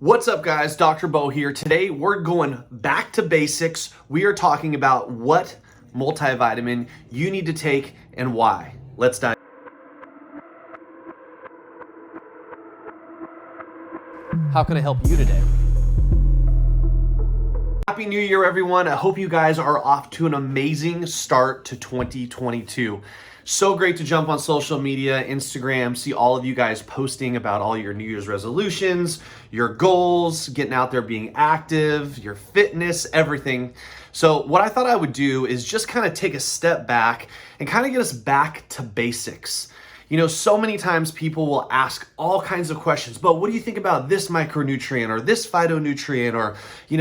What's up, guys? Dr. Beau here. Today we're going back to basics. We are talking about what multivitamin you need to take and why. Let's dive. How can I help you today? Happy New Year, everyone. I hope you guys are off to an amazing start to 2022. So great to jump on social media, Instagram, see all of you guys posting about all your New Year's resolutions, your goals, getting out there, being active, your fitness, everything. So what I thought I would do is just kind of take a step back and kind of get us back to basics. You know, so many times people will ask all kinds of questions, but what do you think about this micronutrient or this phytonutrient, or,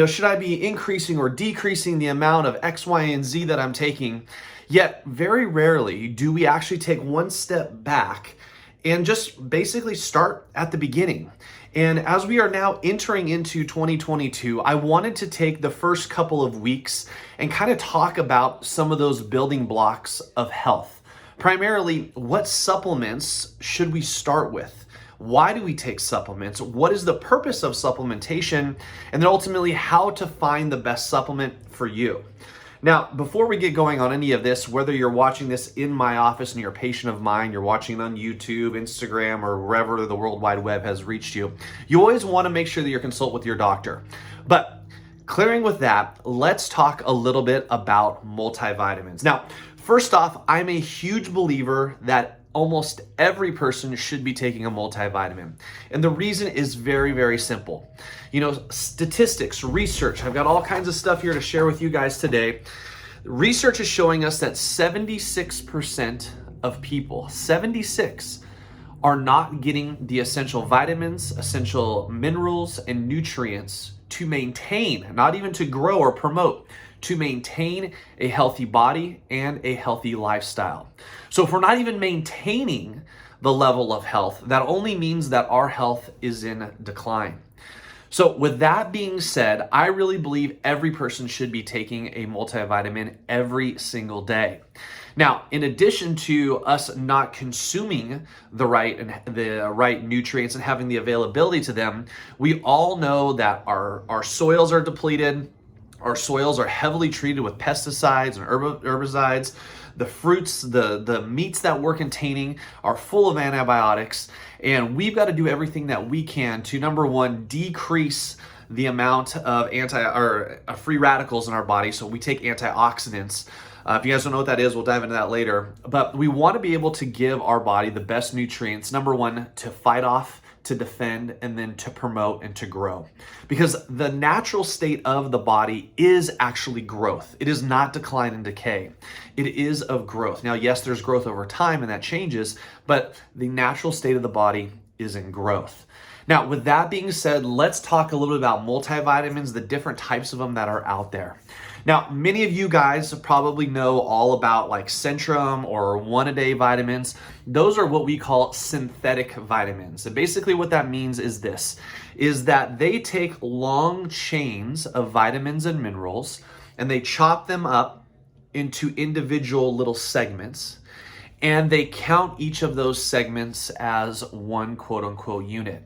should I be increasing or decreasing the amount of X, Y, and Z that I'm taking? Yet very rarely do we actually take one step back and just basically start at the beginning. And as we are now entering into 2022, I wanted to take the first couple of weeks and kind of talk about some of those building blocks of health. Primarily, what supplements should we start with? Why do we take supplements? What is the purpose of supplementation? And then ultimately, how to find the best supplement for you. Now, before we get going on any of this, whether you're watching this in my office and you're a patient of mine, you're watching it on YouTube, Instagram, or wherever the World Wide Web has reached you, you always want to make sure that you consult with your doctor. But clearing with that, let's talk a little bit about multivitamins. Now, first off, I'm a huge believer that almost every person should be taking a multivitamin. And the reason is very, very simple. Statistics, research, I've got all kinds of stuff here to share with you guys today. Research is showing us that 76% of people, 76, are not getting the essential vitamins, essential minerals, and nutrients to maintain, not even to grow or promote, to maintain a healthy body and a healthy lifestyle. So if we're not even maintaining the level of health, that only means that our health is in decline. So with that being said, I really believe every person should be taking a multivitamin every single day. Now, in addition to us not consuming the right nutrients and having the availability to them, we all know that our soils are depleted. Our soils are heavily treated with pesticides and herbicides. The fruits, the meats that we're containing are full of antibiotics. And we've got to do everything that we can to, number one, decrease the amount of free radicals in our body. So we take antioxidants. If you guys don't know what that is, we'll dive into that later. But we want to be able to give our body the best nutrients, number one, to fight off, to defend, and then to promote and to grow. Because the natural state of the body is actually growth. It is not decline and decay. It is of growth. Now, yes, there's growth over time and that changes, but the natural state of the body is in growth. Now, with that being said, let's talk a little bit about multivitamins, the different types of them that are out there. Now, many of you guys probably know all about like Centrum or one-a-day vitamins. Those are what we call synthetic vitamins. And basically what that means is that they take long chains of vitamins and minerals and they chop them up into individual little segments, and they count each of those segments as one quote-unquote unit.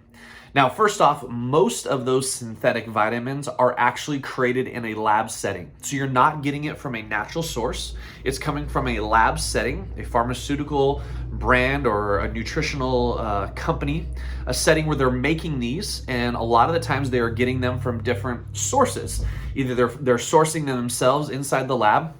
Now, first off, most of those synthetic vitamins are actually created in a lab setting. So you're not getting it from a natural source. It's coming from a lab setting, a pharmaceutical brand or a nutritional company, a setting where they're making these. And a lot of the times they are getting them from different sources. Either they're sourcing them themselves inside the lab,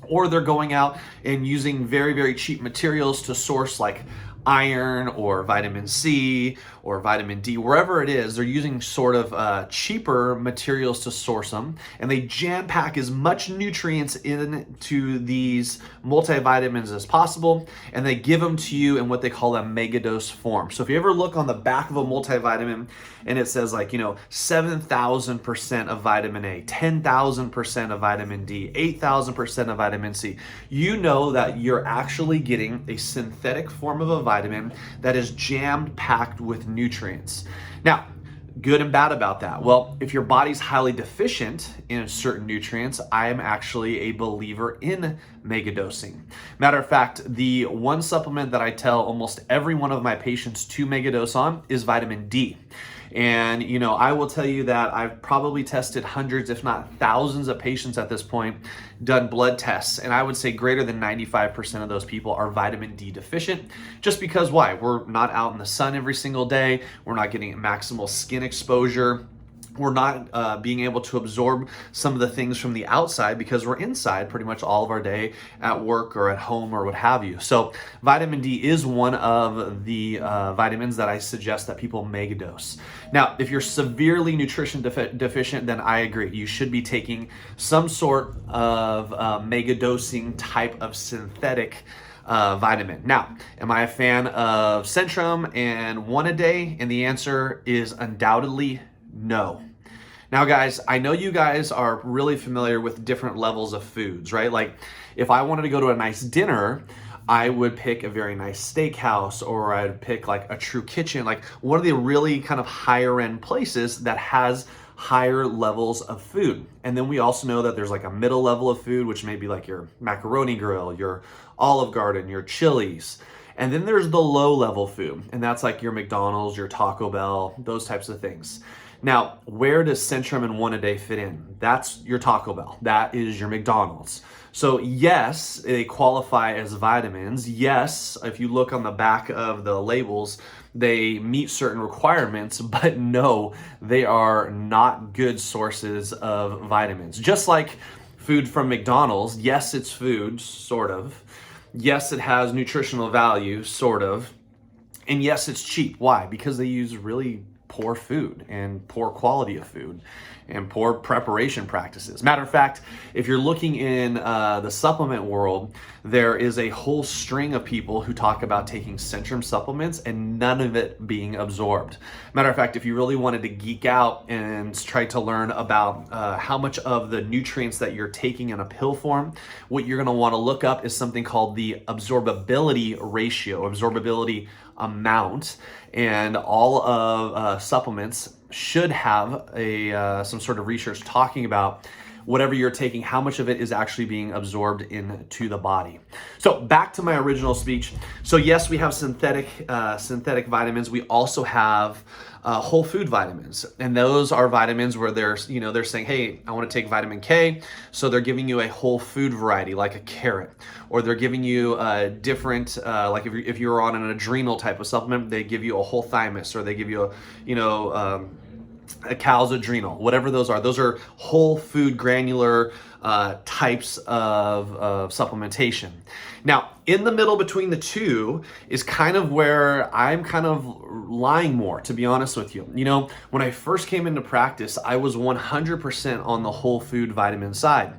or they're going out and using very, very cheap materials to source like iron or vitamin C or vitamin D, wherever it is, they're using sort of cheaper materials to source them, and they jam pack as much nutrients into these multivitamins as possible, and they give them to you in what they call a megadose form. So if you ever look on the back of a multivitamin and it says 7,000% of vitamin A, 10,000% of vitamin D, 8,000% of vitamin C, you know that you're actually getting a synthetic form of a vitamin that is jammed packed with nutrients. Now, good and bad about that. Well, if your body's highly deficient in certain nutrients, I am actually a believer in megadosing. Matter of fact, the one supplement that I tell almost every one of my patients to megadose on is vitamin D. And, you know, I will tell you that I've probably tested hundreds, if not thousands of patients at this point, done blood tests. And I would say greater than 95% of those people are vitamin D deficient. Just because why? We're not out in the sun every single day. We're not getting maximal skin exposure. We're not being able to absorb some of the things from the outside because we're inside pretty much all of our day at work or at home or what have you. So vitamin D is one of the vitamins that I suggest that people megadose. Now, if you're severely nutrition deficient, then I agree. You should be taking some sort of megadosing type of synthetic vitamin. Now, am I a fan of Centrum and one a day? And the answer is undoubtedly no. Now, guys, I know you guys are really familiar with different levels of foods, right? Like if I wanted to go to a nice dinner, I would pick a very nice steakhouse, or I'd pick like a True Kitchen, like one of the really kind of higher end places that has higher levels of food. And then we also know that there's like a middle level of food, which may be like your macaroni grill, your Olive Garden, your Chili's. And then there's the low level food, and that's like your McDonald's, your Taco Bell, those types of things. Now, where does Centrum and one a day fit in? That's your Taco Bell. That is your McDonald's. So yes, they qualify as vitamins. Yes, if you look on the back of the labels, they meet certain requirements, but no, they are not good sources of vitamins. Just like food from McDonald's, yes, it's food, sort of. Yes, it has nutritional value, sort of. And yes, it's cheap. Why? Because they use really poor food and poor quality of food and poor preparation practices. Matter of fact, if you're looking in the supplement world, there is a whole string of people who talk about taking Centrum supplements and none of it being absorbed. Matter of fact, if you really wanted to geek out and try to learn about how much of the nutrients that you're taking in a pill form, what you're gonna wanna look up is something called the absorbability ratio, absorbability amount, and all of supplements should have some sort of research talking about whatever you're taking, how much of it is actually being absorbed into the body. So back to my original speech. So yes, we have synthetic vitamins. We also have whole food vitamins, and those are vitamins where they're saying, hey, I want to take vitamin K, so they're giving you a whole food variety like a carrot, or they're giving you different like if you're on an adrenal type of supplement, they give you a whole thymus, or they give you a cow's adrenal, whatever those are. Those are whole food granular types of supplementation. Now, in the middle between the two is kind of where I'm kind of lying more, to be honest with you. You know, when I first came into practice, I was 100% on the whole food vitamin side.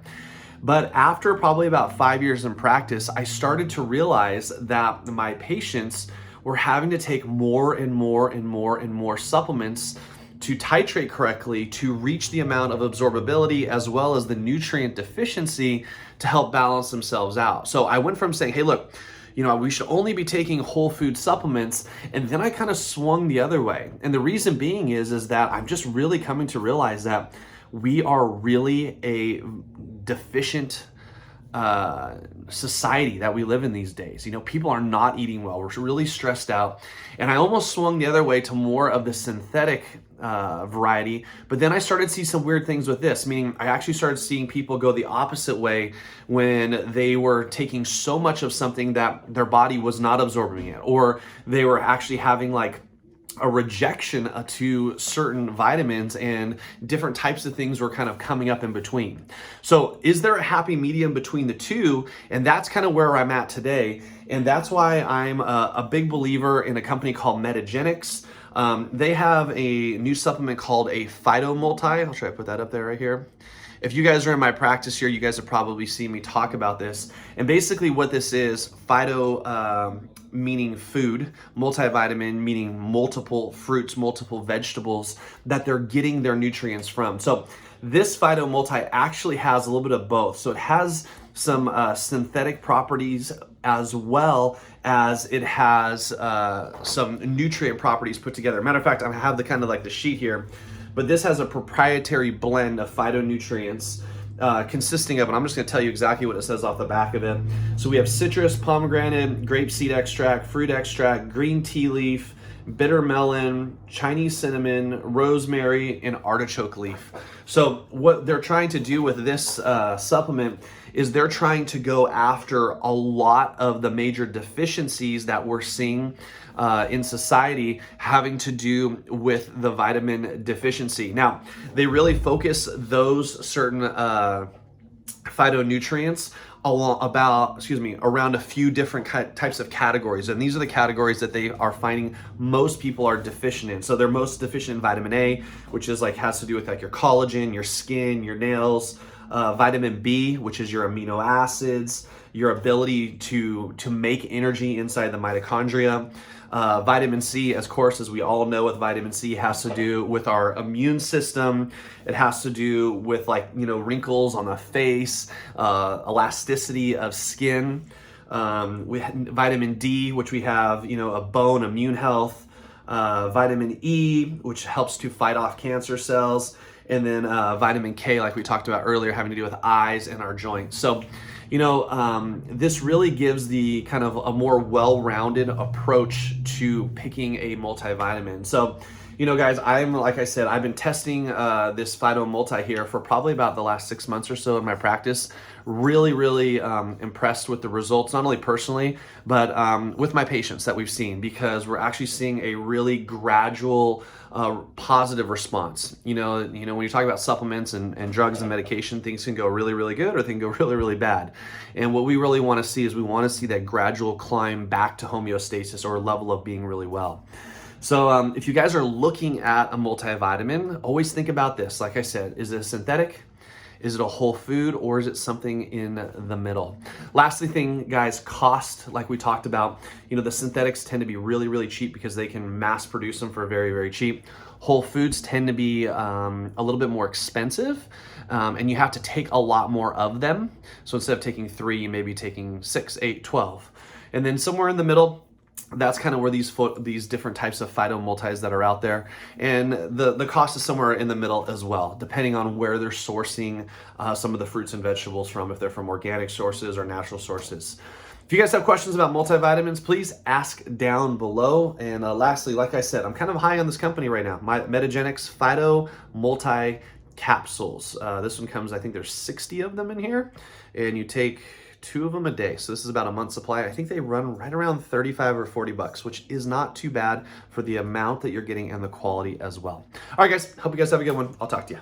But after probably about 5 years in practice, I started to realize that my patients were having to take more and more and more and more supplements to titrate correctly to reach the amount of absorbability as well as the nutrient deficiency to help balance themselves out. So I went from saying, hey, look, we should only be taking whole food supplements, and then I kind of swung the other way. And the reason being is that I'm just really coming to realize that we are really a deficient society that we live in these days. People are not eating well. We're really stressed out. And I almost swung the other way to more of the synthetic variety. But then I started to see some weird things with this, meaning I actually started seeing people go the opposite way when they were taking so much of something that their body was not absorbing it, or they were actually having like a rejection to certain vitamins, and different types of things were kind of coming up in between. So is there a happy medium between the two? And that's kind of where I'm at today. And that's why I'm a big believer in a company called Metagenics. They have a new supplement called a Phyto Multi. I'll try to put that up there right here. If you guys are in my practice here, you guys have probably seen me talk about this. And basically what this is, phyto meaning food, multivitamin meaning multiple fruits, multiple vegetables that they're getting their nutrients from. So this Phyto Multi actually has a little bit of both. So it has some synthetic properties as well as it has some nutrient properties put together. Matter of fact, I have the kind of like the sheet here, but this has a proprietary blend of phytonutrients consisting of, and I'm just going to tell you exactly what it says off the back of it. So we have citrus, pomegranate, grape seed extract, fruit extract, green tea leaf, bitter melon, Chinese cinnamon, rosemary, and artichoke leaf. So what they're trying to do with this supplement is they're trying to go after a lot of the major deficiencies that we're seeing in society having to do with the vitamin deficiency. Now, they really focus those certain phytonutrients around a few different types of categories, and these are the categories that they are finding most people are deficient in. So they're most deficient in vitamin A, which is like has to do with like your collagen, your skin, your nails. Vitamin B, which is your amino acids, your ability to make energy inside the mitochondria. Vitamin C, of course, as we all know with vitamin C, has to do with our immune system. It has to do with wrinkles on the face, elasticity of skin. We have vitamin D, which we have, a bone immune health. Vitamin E, which helps to fight off cancer cells. And then vitamin K, like we talked about earlier, having to do with eyes and our joints. So, this really gives the kind of a more well-rounded approach to picking a multivitamin. So, guys, like I said, I've been testing this Phyto Multi here for probably about the last 6 months or so in my practice. Really impressed with the results, not only personally, but with my patients that we've seen, because we're actually seeing a really gradual positive response. When you talk about supplements and drugs and medication, things can go really good or they can go really bad. And what we really want to see is we want to see that gradual climb back to homeostasis or level of being really well. So if you guys are looking at a multivitamin, always think about this. Like I said, is it a synthetic? Is it a whole food, or is it something in the middle? Lastly thing, guys, cost, like we talked about, the synthetics tend to be really cheap because they can mass produce them for very cheap. Whole foods tend to be a little bit more expensive, and you have to take a lot more of them. So instead of taking 3, you may be taking 6, 8, 12. And then somewhere in the middle, that's kind of where these different types of Phyto Multis that are out there, and the cost is somewhere in the middle as well, depending on where they're sourcing some of the fruits and vegetables from, if they're from organic sources or natural sources. If you guys have questions about multivitamins, please ask down below. And lastly, like I said, I'm kind of high on this company right now, Metagenics Phyto Multi capsules. This one comes, I think there's 60 of them in here, and you take 2 of them a day. So this is about a month's supply. I think they run right around 35 or 40 bucks, which is not too bad for the amount that you're getting and the quality as well. All right, guys, hope you guys have a good one. I'll talk to you.